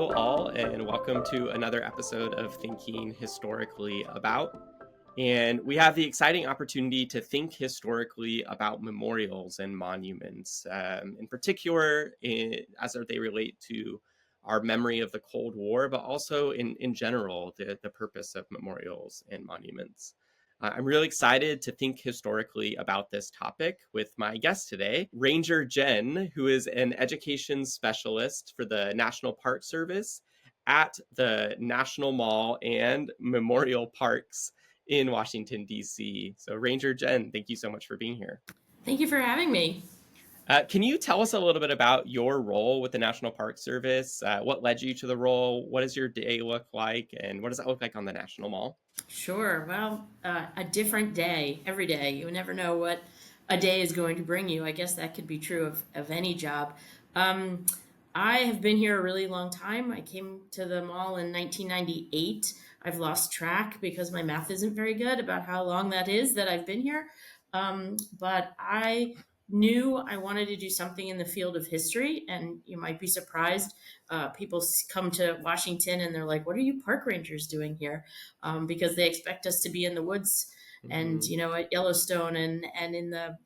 Hello, all, and welcome to another episode of Thinking Historically About. And we have the exciting opportunity to think historically about memorials and monuments, in particular, as they relate to our memory of the Cold War, but also in general, the purpose of memorials and monuments. I'm really excited to think historically about this topic with my guest today, Ranger Jenn, who is an education specialist for the National Park Service at the National Mall and Memorial Parks in Washington, D.C. So, Ranger Jenn, thank you so much for being here. Thank you for having me. Can you tell us a little bit about your role with the National Park Service? What led you to the role? What does your day look like? And what does that look like on the National Mall? Sure. Well, a different day every day. You never know what a day is going to bring you. I guess that could be true of any job. Um, I have been here a really long time. I came to the mall in 1998. I've lost track because my math isn't very good about how long that is that I've been here. But I knew I wanted to do something in the field of history, and you might be surprised. People come to Washington and they're like, "What are you park rangers doing here?" Because they expect us to be in the woods and Mm-hmm. at Yellowstone and in the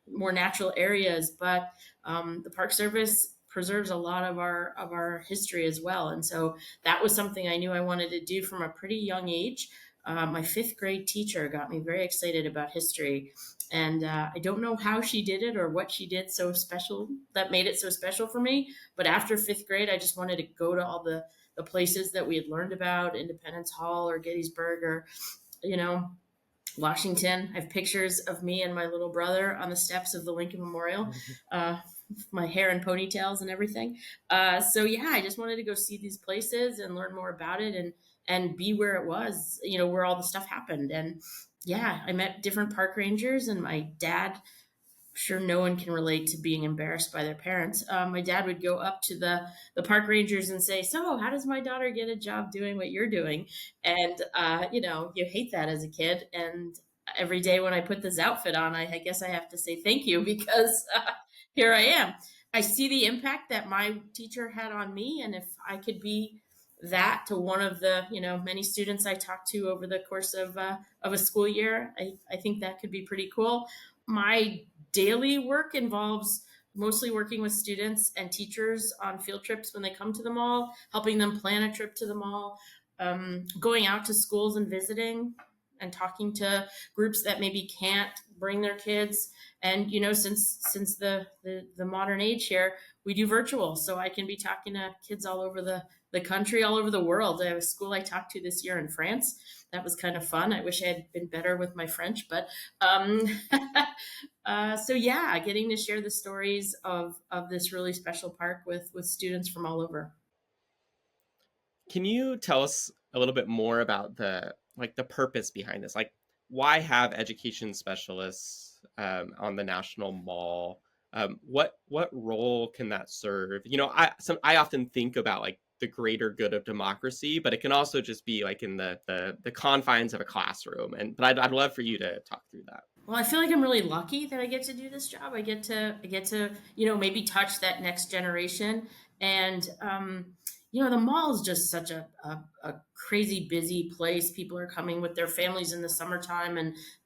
more natural areas. But the Park Service preserves a lot of our history as well, and so that was something I knew I wanted to do from a pretty young age. My fifth grade teacher got me very excited about history. And I don't know how she did it or what she did so special that made it so special for me. But after fifth grade, I just wanted to go to all the places that we had learned about, Independence Hall or Gettysburg or, you know, Washington. I have pictures of me and my little brother on the steps of the Lincoln Memorial, uh, my hair and ponytails and everything. So yeah, I just wanted to go see these places and learn more about it and be where it was, where all the stuff happened. And yeah, I met different park rangers, and my dad, sure no one can relate to being embarrassed by their parents. My dad would go up to the park rangers and say, "So, how does my daughter get a job doing what you're doing?" And you hate that as a kid. And every day when I put this outfit on, I guess I have to say thank you because here I am. I see the impact that my teacher had on me, and if I could be that to one of the many students I talked to over the course of a school year, I think that could be pretty cool. My daily work involves mostly working with students and teachers on field trips when they come to the mall, helping them plan a trip to the mall, going out to schools and visiting and talking to groups that maybe can't bring their kids. And since the modern age here, we do virtual, so I can be talking to kids all over the country, all over the world. I have a school I talked to this year in France. That was kind of fun. I wish I had been better with my French, but so yeah, getting to share the stories of this really special park with students from all over. Can you tell us a little bit more about the purpose behind this? Like, why have education specialists on the National Mall? What role can that serve? I often think about like the greater good of democracy, but it can also just be like in the confines of a classroom. But I'd love for you to talk through that. Well, I feel like I'm really lucky that I get to do this job. I get to maybe touch that next generation. And the mall is just such a crazy busy place. People are coming with their families in the summertime,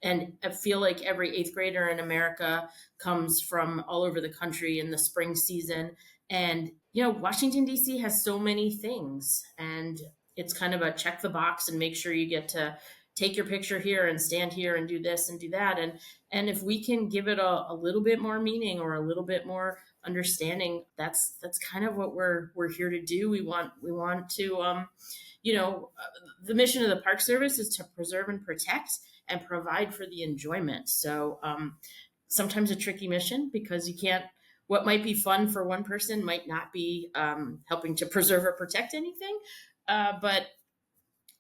and I feel like every eighth grader in America comes from all over the country in the spring season. And Washington D.C. has so many things, and it's kind of a check the box and make sure you get to take your picture here and stand here and do this and do that. And if we can give it a little bit more meaning or a little bit more understanding, that's kind of what we're here to do. We want to the mission of the Park Service is to preserve and protect and provide for the enjoyment. So sometimes a tricky mission, because you can't, what might be fun for one person might not be helping to preserve or protect anything. But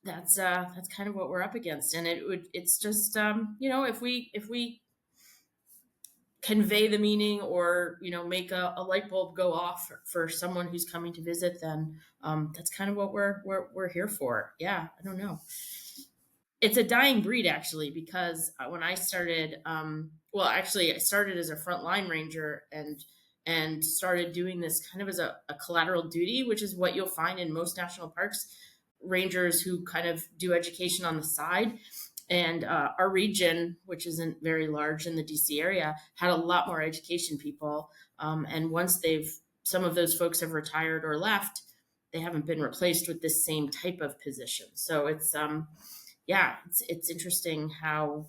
that's kind of what we're up against. And it's just if we convey the meaning, or make a light bulb go off for someone who's coming to visit, then that's kind of what we're here for. Yeah, I don't know. It's a dying breed, actually, because when I started, well, actually I started as a frontline ranger, and started doing this kind of as a collateral duty, which is what you'll find in most national parks. Rangers who kind of do education on the side. And our region, which isn't very large in the DC area, had a lot more education people. And once some of those folks have retired or left, they haven't been replaced with this same type of position. So it's interesting how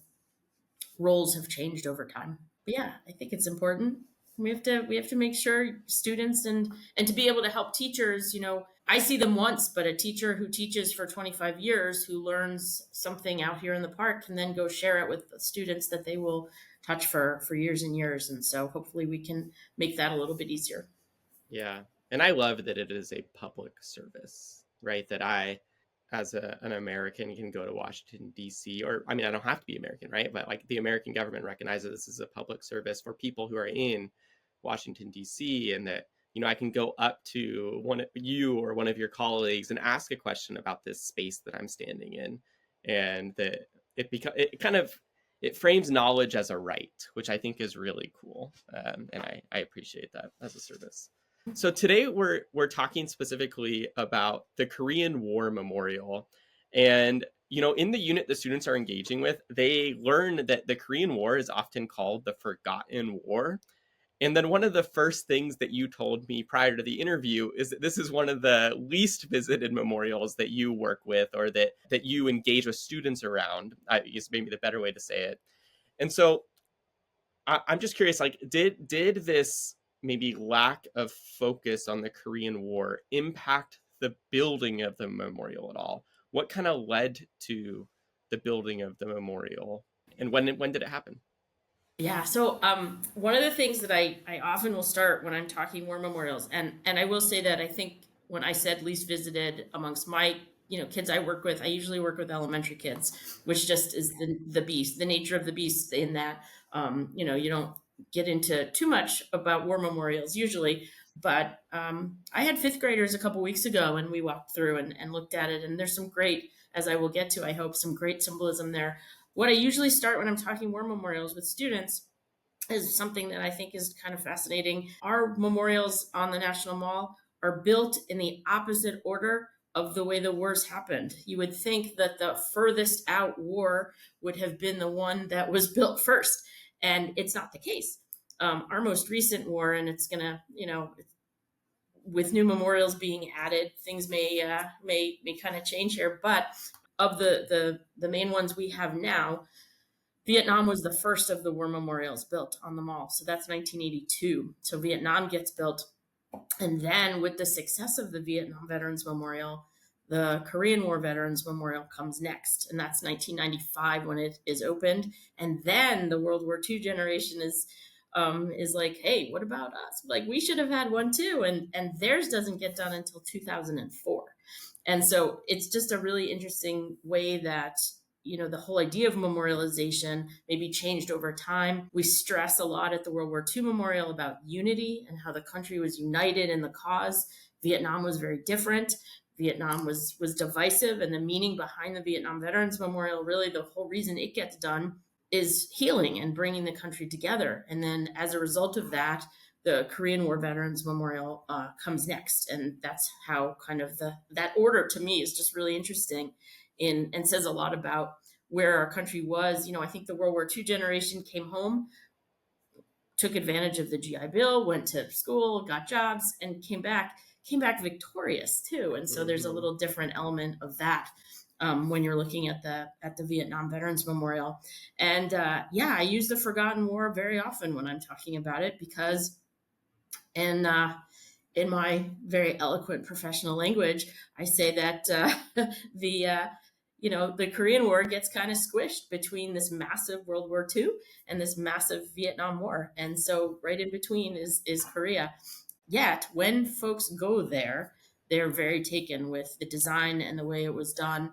roles have changed over time. But yeah, I think it's important. We have to make sure students and to be able to help teachers, I see them once, but a teacher who teaches for 25 years who learns something out here in the park can then go share it with the students that they will touch for years and years. And so hopefully we can make that a little bit easier. Yeah. And I love that it is a public service, right? That I, as an American, can go to Washington, D.C., or I mean, I don't have to be American, right? But like the American government recognizes this as a public service for people who are in Washington, D.C., and that, I can go up to you or one of your colleagues and ask a question about this space that I'm standing in. And that it frames knowledge as a right, which I think is really cool. And I appreciate that as a service. So today we're talking specifically about the Korean War Memorial. And, in the unit the students are engaging with, they learn that the Korean War is often called the Forgotten War. And then one of the first things that you told me prior to the interview is that this is one of the least visited memorials that you work with, or that you engage with students around, I guess maybe the better way to say it. And so I'm just curious, like, did this maybe lack of focus on the Korean War impact the building of the memorial at all? What kind of led to the building of the memorial, and when did it happen? Yeah. So one of the things that I often will start when I'm talking war memorials, and I will say that I think when I said least visited amongst my kids I work with, I usually work with elementary kids, which just is the beast, the nature of the beast, in that you don't get into too much about war memorials usually. But I had fifth graders a couple weeks ago, and we walked through and looked at it, and there's some great, as I will get to, I hope, some great symbolism there. What I usually start when I'm talking war memorials with students is something that I think is kind of fascinating. Our memorials on the National Mall are built in the opposite order of the way the wars happened. You would think that the furthest out war would have been the one that was built first, and it's not the case. Our most recent war, and it's gonna, with new memorials being added, things may kind of change here. But of the main ones we have now, Vietnam was the first of the war memorials built on the mall. So that's 1982. So Vietnam gets built. And then with the success of the Vietnam Veterans Memorial, the Korean War Veterans Memorial comes next. And that's 1995 when it is opened. And then the World War II generation is like, hey, what about us? Like, we should have had one too. And theirs doesn't get done until 2004. And so it's just a really interesting way that the whole idea of memorialization maybe changed over time. We stress a lot at the World War II Memorial about unity and how the country was united in the cause. Vietnam was very different. Vietnam was divisive, and the meaning behind the Vietnam Veterans Memorial, really the whole reason it gets done, is healing and bringing the country together. And then as a result of that, the Korean War Veterans Memorial comes next. And that's how kind of that order, to me, is just really interesting and says a lot about where our country was. I think the World War II generation came home, took advantage of the GI Bill, went to school, got jobs, and came back victorious too. And so there's a little different element of that when you're looking at the Vietnam Veterans Memorial. And I use the Forgotten War very often when I'm talking about it, because in my very eloquent professional language, I say that the Korean War gets kind of squished between this massive World War II and this massive Vietnam War. And so right in between is Korea. Yet when folks go there, they're very taken with the design and the way it was done.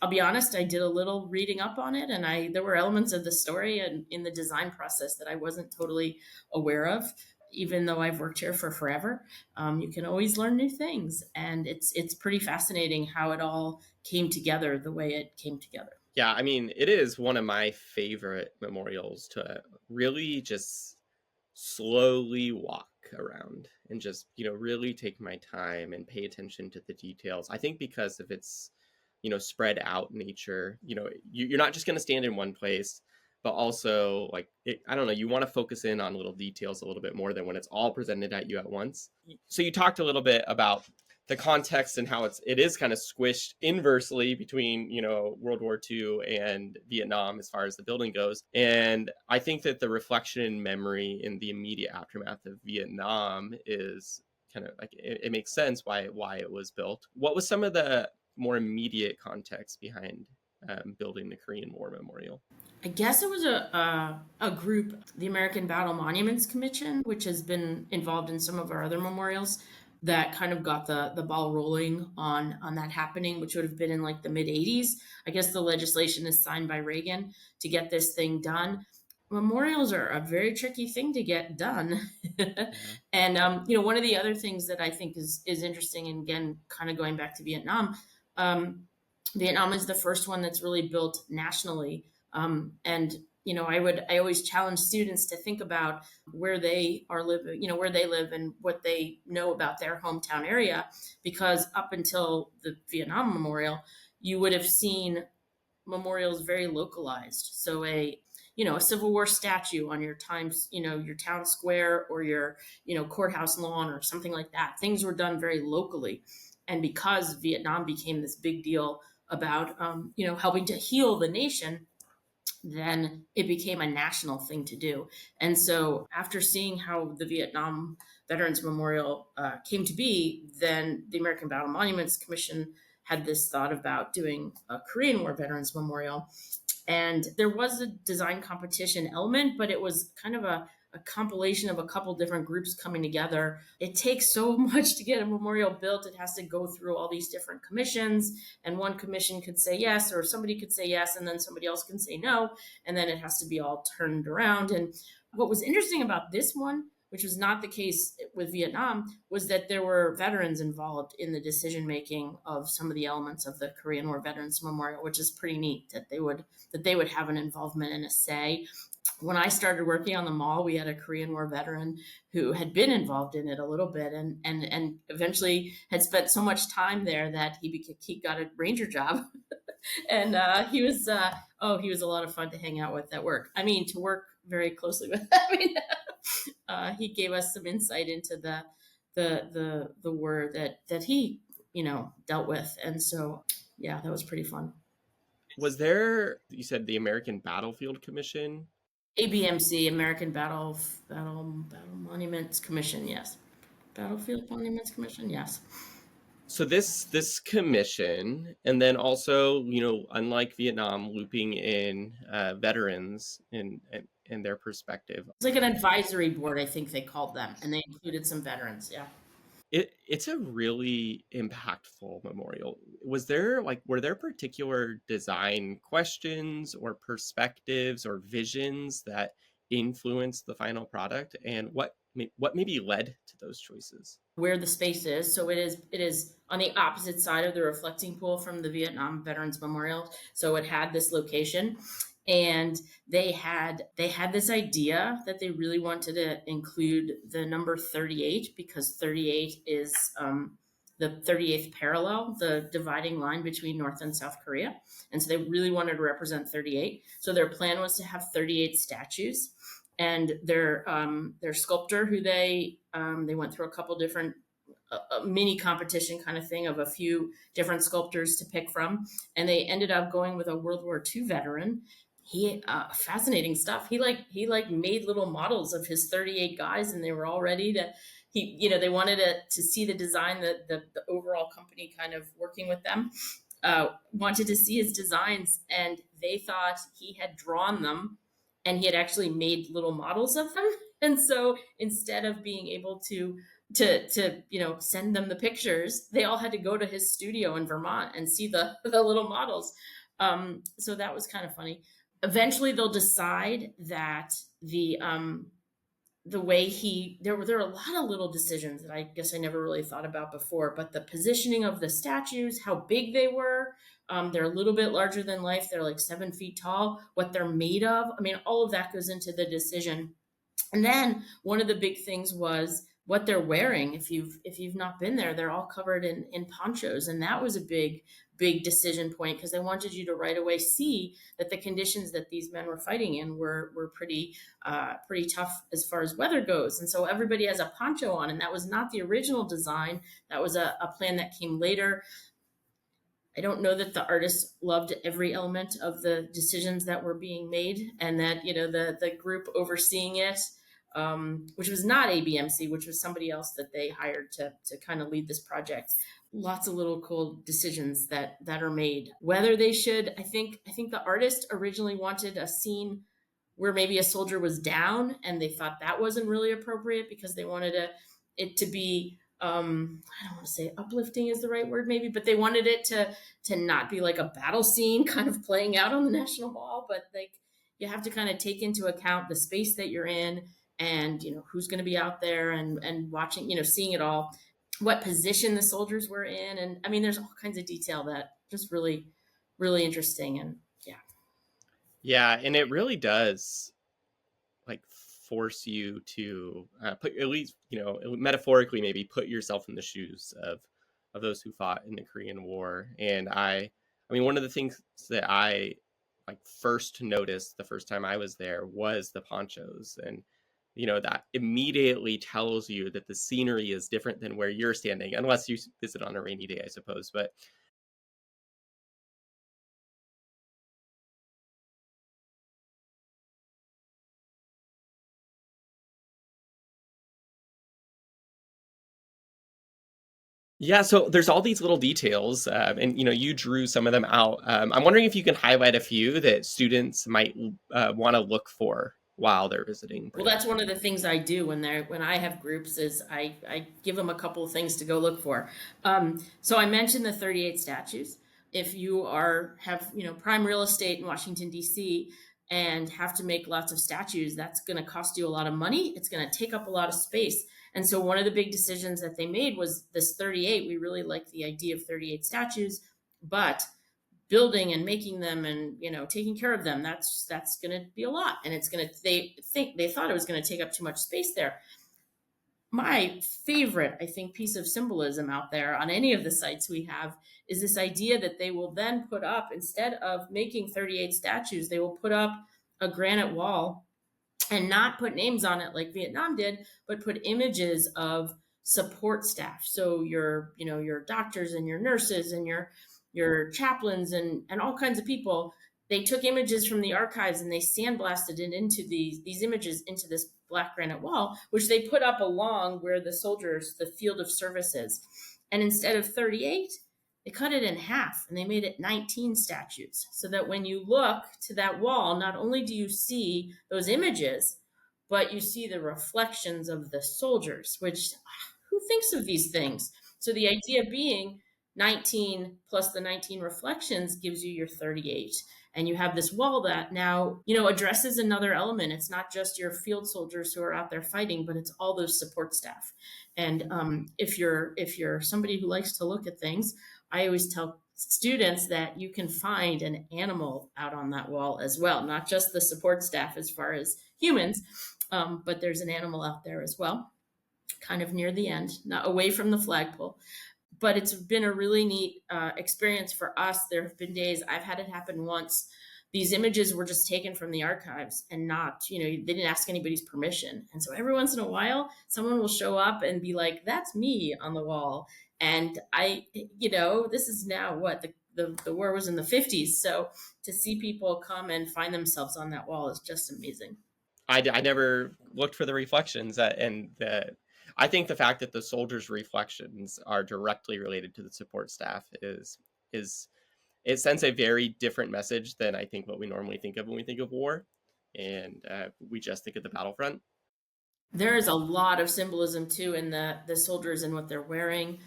I'll be honest, I did a little reading up on it, and there were elements of the story and in the design process that I wasn't totally aware of. Even though I've worked here for forever, you can always learn new things. And it's pretty fascinating how it all came together the way it came together. Yeah, I mean, it is one of my favorite memorials to really just slowly walk around and just, really take my time and pay attention to the details. I think because of its, spread out nature, you're not just going to stand in one place, but also like, I don't know, you want to focus in on little details a little bit more than when it's all presented at you at once. So you talked a little bit about the context and how it is kind of squished inversely between, World War II and Vietnam as far as the building goes. And I think that the reflection and memory in the immediate aftermath of Vietnam is kind of like, it makes sense why it was built. What was some of the more immediate context behind building the Korean War Memorial? I guess it was a group, the American Battle Monuments Commission, which has been involved in some of our other memorials, that kind of got the ball rolling on that happening, which would have been in like the mid 80s. I guess the legislation is signed by Reagan to get this thing done. Memorials are a very tricky thing to get done. Yeah. And one of the other things that I think is interesting, and again, kind of going back to Vietnam, Vietnam is the first one that's really built nationally. And I always challenge students to think about where they are living, where they live and what they know about their hometown area, because up until the Vietnam Memorial, you would have seen memorials very localized. So a Civil War statue on your your town square, or your, courthouse lawn or something like that. Things were done very locally. And because Vietnam became this big deal about, helping to heal the nation, then it became a national thing to do. And so, after seeing how the Vietnam Veterans Memorial came to be, then the American Battle Monuments Commission had this thought about doing a Korean War Veterans Memorial. And there was a design competition element, but it was kind of a compilation of a couple different groups coming together. It takes so much to get a memorial built. It has to go through all these different commissions, and one commission could say yes, or somebody could say yes, and then somebody else can say no, and then it has to be all turned around. And what was interesting about this one, which was not the case with Vietnam, was that there were veterans involved in the decision making of some of the elements of the Korean War Veterans Memorial, which is pretty neat that they would have an involvement and a say. When I started working on the mall, we had a Korean War veteran who had been involved in it a little bit, and eventually had spent so much time there that he got a ranger job. And he was a lot of fun to hang out with at work. I mean, to work very closely with. I mean, he gave us some insight into the war that he dealt with, and so yeah, that was pretty fun. Was there, you said, the American Battlefield Commission? ABMC, American Battle Monuments Commission, yes. Battlefield Monuments Commission, yes. So this commission, and then also, unlike Vietnam, looping in veterans and their perspective. It's like an advisory board, I think they called them, and they included some veterans. Yeah. It's a really impactful memorial. Were there particular design questions or perspectives or visions that influenced the final product, and what maybe led to those choices? Where the space is, so it is on the opposite side of the reflecting pool from the Vietnam Veterans Memorial. So it had this location, and they had this idea that they really wanted to include the number 38, because 38 is the 38th parallel, the dividing line between North and South Korea. And so they really wanted to represent 38. So their plan was to have 38 statues, and their sculptor, who they went through a couple different mini competition kind of thing of a few different sculptors to pick from, and they ended up going with a World War II veteran. He fascinating stuff. He made little models of his 38 guys, and they were all ready to. They wanted to see the design, the overall company kind of working with them. Wanted to see his designs, and they thought he had drawn them, and he had actually made little models of them. And so instead of being able to send them the pictures, they all had to go to his studio in Vermont and see the little models. So that was kind of funny. Eventually, they'll decide that the way there were a lot of little decisions that I guess I never really thought about before, but the positioning of the statues, how big they were. They're a little bit larger than life. They're like 7 feet tall. What they're made of. I mean, all of that goes into the decision. And then one of the big things was what they're wearing. If you've not been there, they're all covered in ponchos, and that was a big decision point because they wanted you to right away see that the conditions that these men were fighting in were pretty tough as far as weather goes. And so everybody has a poncho on, and that was not the original design. That was a plan that came later. I don't know that the artists loved every element of the decisions that were being made, and that the group overseeing it, which was not ABMC, which was somebody else that they hired to kind of lead this project. Lots of little cool decisions that are made. Whether they should, I think the artist originally wanted a scene where maybe a soldier was down, and they thought that wasn't really appropriate because they wanted it to be, I don't want to say uplifting is the right word maybe, but they wanted it to not be like a battle scene kind of playing out on the National Mall, but like you have to kind of take into account the space that you're in, and who's going to be out there and watching, seeing it all, what position the soldiers were in. And I mean, there's all kinds of detail that just really, really interesting. And yeah. Yeah, and it really does like force you to put, at least metaphorically, maybe put yourself in the shoes of those who fought in the Korean War. And I mean, one of the things that I like first noticed the first time I was there was the ponchos. And that immediately tells you that the scenery is different than where you're standing, unless you visit on a rainy day, I suppose. But yeah, so there's all these little details, and you drew some of them out. I'm wondering if you can highlight a few that students might want to look for while they're visiting Well, Britain. that's one of the things I do when I have groups is I give them a couple of things to go look for. So I mentioned the 38 statues. If you have prime real estate in Washington D.C. and have to make lots of statues, that's going to cost you a lot of money. It's going to take up a lot of space. And so one of the big decisions that they made was this 38. We really like the idea of 38 statues, but building and making them and taking care of them, that's going to be a lot, and it's going to they thought it was going to take up too much space there. My favorite, I think, piece of symbolism out there on any of the sites we have is this idea that they will then put up, instead of making 38 statues, they will put up a granite wall and not put names on it like Vietnam did, but put images of support staff. So your doctors and your nurses and your chaplains and all kinds of people. They took images from the archives and they sandblasted it into these images into this black granite wall, which they put up along where the field of service is. And instead of 38, they cut it in half and they made it 19 statues, so that when you look to that wall, not only do you see those images, but you see the reflections of the soldiers, which who thinks of these things? So the idea being 19 plus the 19 reflections gives you your 38. And you have this wall that now, addresses another element. It's not just your field soldiers who are out there fighting, but it's all those support staff. And if you're somebody who likes to look at things, I always tell students that you can find an animal out on that wall as well, not just the support staff as far as humans, but there's an animal out there as well, kind of near the end, not away from the flagpole. But it's been a really neat experience for us. There have been days I've had it happen once. These images were just taken from the archives and not, they didn't ask anybody's permission. And so every once in a while, someone will show up and be like, that's me on the wall. And this is now what the war was in the 50s. So to see people come and find themselves on that wall is just amazing. I never looked for the reflections, I think the fact that the soldiers' reflections are directly related to the support staff is it sends a very different message than I think what we normally think of when we think of war, and we just think of the battlefront. There is a lot of symbolism too in the soldiers and what they're wearing.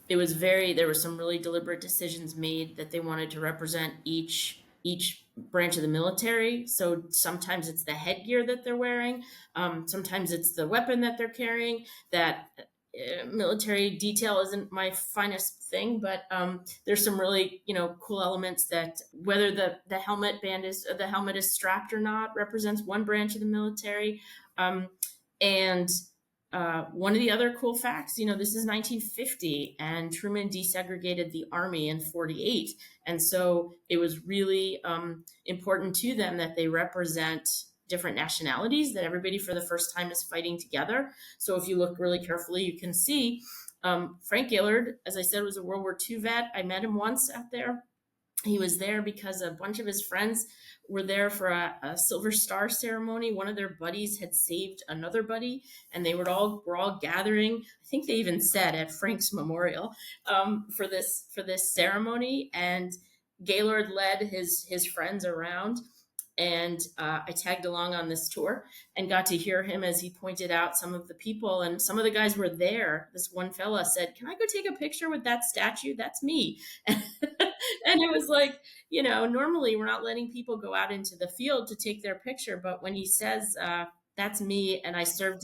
There were some really deliberate decisions made that they wanted to represent each branch of the military. So sometimes it's the headgear that they're wearing, sometimes it's the weapon that they're carrying. That military detail isn't my finest thing, but there's some really cool elements that whether the helmet is strapped or not represents one branch of the military. And one of the other cool facts, this is 1950, and Truman desegregated the army in 48. And so it was really important to them that they represent different nationalities, that everybody for the first time is fighting together. So if you look really carefully, you can see Frank Gillard, as I said, was a World War II vet. I met him once out there. He was there because a bunch of his friends were there for a Silver Star ceremony. One of their buddies had saved another buddy, and they were all gathering. I think they even said at Frank's memorial for this ceremony. And Gaylord led his friends around, and I tagged along on this tour and got to hear him as he pointed out some of the people, and some of the guys were there. This one fella said, "Can I go take a picture with that statue? That's me." And it was like, normally we're not letting people go out into the field to take their picture, but when he says, "That's me, and I served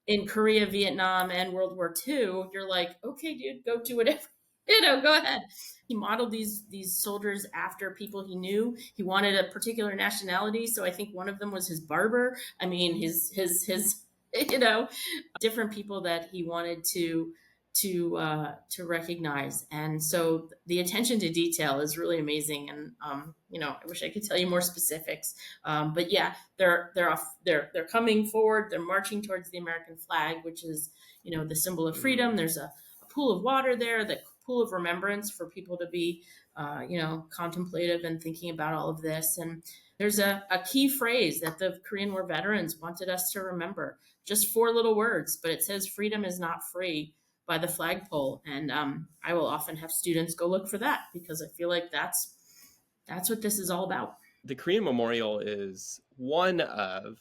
in Korea, Vietnam, and World War II," you're like, "Okay, dude, go do whatever." Go ahead. He modeled these soldiers after people he knew. He wanted a particular nationality, so I think one of them was his barber. I mean, his different people that he wanted to recognize. And so the attention to detail is really amazing. And I wish I could tell you more specifics. But yeah, they're coming forward. They're marching towards the American flag, which is the symbol of freedom. There's a pool of water there, the pool of remembrance for people to be contemplative and thinking about all of this. And there's a key phrase that the Korean War veterans wanted us to remember. Just 4 little words, but it says, "Freedom is not free," by the flagpole. And I will often have students go look for that, because I feel like that's what this is all about. The Korean Memorial is one of,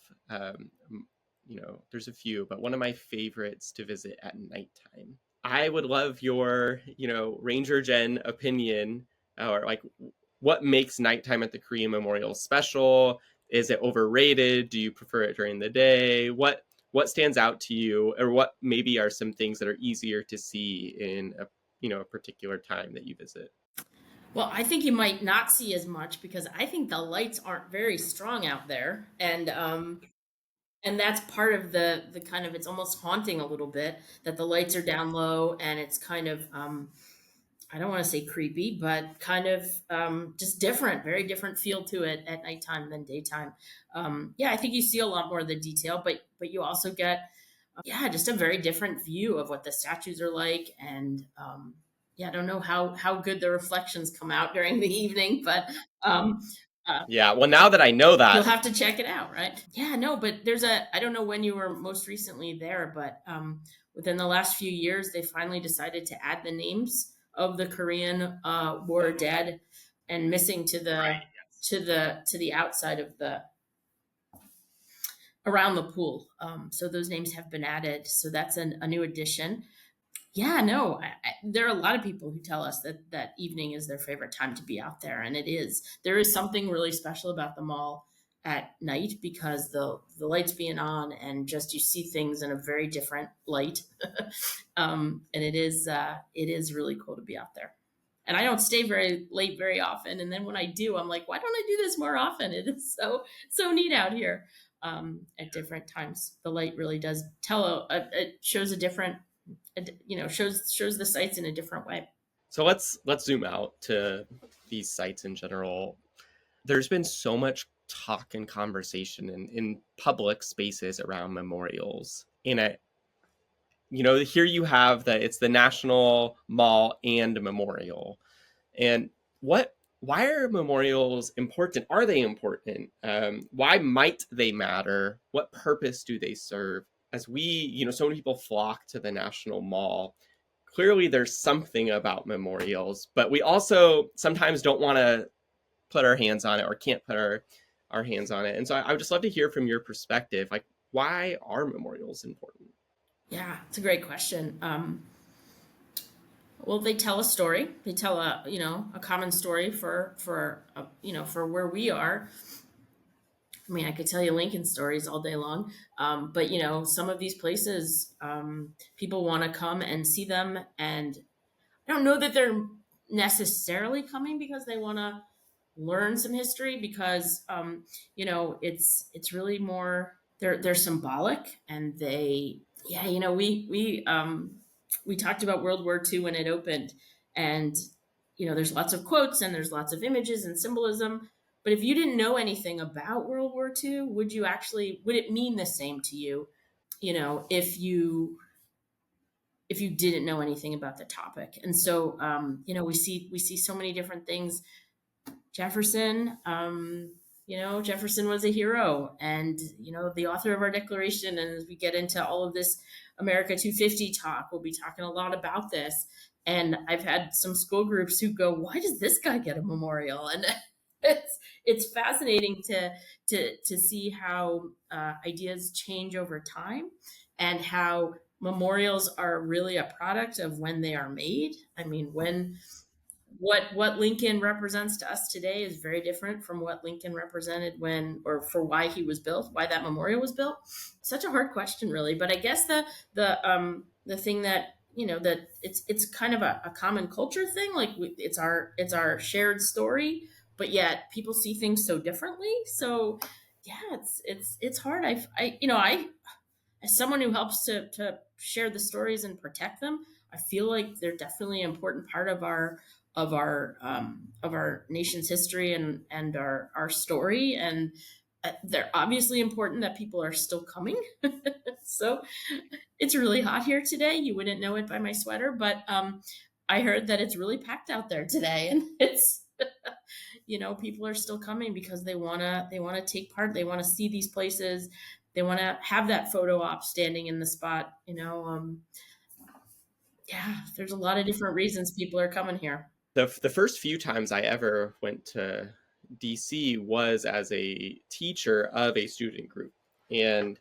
there's a few, but one of my favorites to visit at nighttime. I would love your, Ranger Jenn opinion, or like, what makes nighttime at the Korean Memorial special? Is it overrated? Do you prefer it during the day? What stands out to you, or what maybe are some things that are easier to see in a particular time that you visit? Well, I think you might not see as much, because I think the lights aren't very strong out there, and that's part of the kind of, it's almost haunting a little bit that the lights are down low, and it's kind of I don't want to say creepy, but kind of just different, very different feel to it at nighttime than daytime. Yeah, I think you see a lot more of the detail, but you also get just a very different view of what the statues are like. And I don't know how good the reflections come out during the evening, but yeah, well, now that I know that, you'll have to check it out, right? Yeah, no, but I don't know when you were most recently there, but within the last few years, they finally decided to add the names of the Korean War dead and missing to the outside of the around the pool. So those names have been added. So that's a new addition. Yeah, no, there are a lot of people who tell us that evening is their favorite time to be out there, and it is. There is something really special about the mall at night, because the lights being on, and just you see things in a very different light, and it is really cool to be out there. And I don't stay very late very often, and then when I do, I'm like, why don't I do this more often? It is so neat out here. At different times, the light really does it shows a different, shows the sites in a different way. So let's zoom out to these sites in general. There's been so much talk and conversation in public spaces around memorials. And here you have that it's the National Mall and Memorial. And why are memorials important? Are they important? Why might they matter? What purpose do they serve? As so many people flock to the National Mall, clearly there's something about memorials, but we also sometimes don't want to put our hands on it, or can't put our hands on it. And so I would just love to hear from your perspective, like, why are memorials important? Yeah, it's a great question. Well, they tell a story. They tell a common story for where we are. I mean, I could tell you Lincoln stories all day long, but some of these places, people want to come and see them, and I don't know that they're necessarily coming because they want to learn some history, because it's really more, they're symbolic, and they Yeah, we talked about World War II when it opened, and there's lots of quotes and there's lots of images and symbolism. But if you didn't know anything about World War II, would it mean the same to you? If you didn't know anything about the topic. And so we see so many different things. Jefferson, Jefferson was a hero, and the author of our Declaration. And as we get into all of this America 250 talk, we'll be talking a lot about this. And I've had some school groups who go, "Why does this guy get a memorial?" And it's fascinating to see how ideas change over time, and how memorials are really a product of when they are made. I mean, when what Lincoln represents to us today is very different from what Lincoln represented when, or for why he was built, why that memorial was built. Such a hard question, really. But I guess the thing that that it's kind of a common culture thing. Like it's our shared story, but yet people see things so differently. So yeah, it's hard. I as someone who helps to share the stories and protect them, I feel like they're definitely an important part of our nation's history and our story. And they're obviously important that people are still coming. So it's really hot here today. You wouldn't know it by my sweater, but I heard that it's really packed out there today, and it's people are still coming because they want to take part. They want to see these places. They want to have that photo op standing in the spot. Yeah, there's a lot of different reasons people are coming here. The first few times I ever went to DC was as a teacher of a student group. And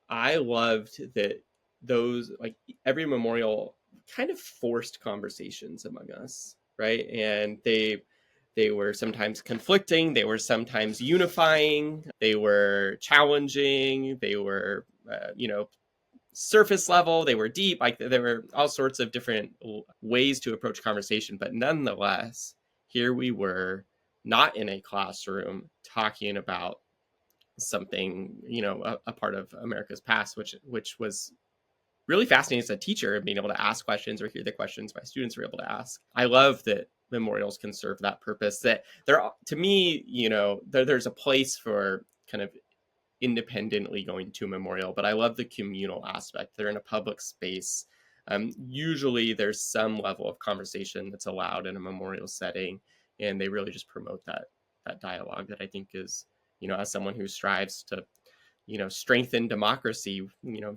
I loved that those, like, every memorial kind of forced conversations among us, right? And they were sometimes conflicting, they were sometimes unifying, they were challenging, they were surface level, they were deep, like there were all sorts of different ways to approach conversation. But nonetheless, here we were, not in a classroom, talking about something, a part of America's past, which was really fascinating as a teacher, being able to ask questions or hear the questions my students were able to ask. I love that memorials can serve that purpose. That there, to me, there's a place for kind of independently going to a memorial, but I love the communal aspect. They're in a public space. Usually there's some level of conversation that's allowed in a memorial setting, and they really just promote that dialogue that I think is, as someone who strives to strengthen democracy,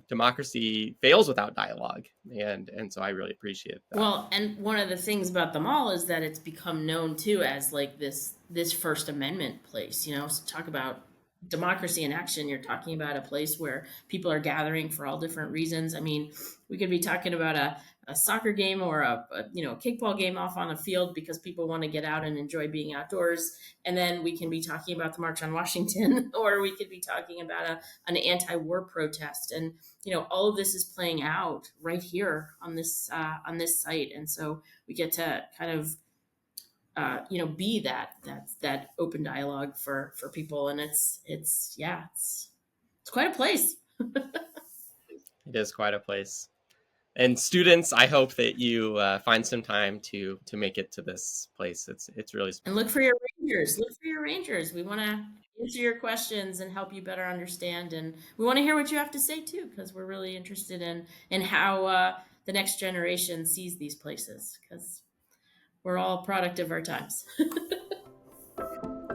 democracy fails without dialogue. And so I really appreciate that. Well, and one of the things about the mall is that it's become known too as like this First Amendment place. So talk about democracy in action. You're talking about a place where people are gathering for all different reasons. I mean, we could be talking about a soccer game or a kickball game off on a field because people want to get out and enjoy being outdoors, and then we can be talking about the March on Washington, or we could be talking about an anti-war protest. And all of this is playing out right here on this site. And so we get to kind of be that open dialogue for people. And it's quite a place. It is quite a place. And students, I hope that you find some time to make it to this place. It's really And look for your rangers. Look for your rangers. We want to answer your questions and help you better understand. And we want to hear what you have to say too, because we're really interested in how the next generation sees these places, because we're all a product of our times.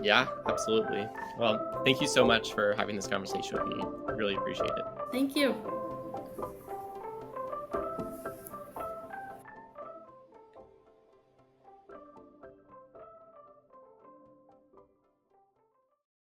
Yeah, absolutely. Well, thank you so much for having this conversation with me. I really appreciate it. Thank you.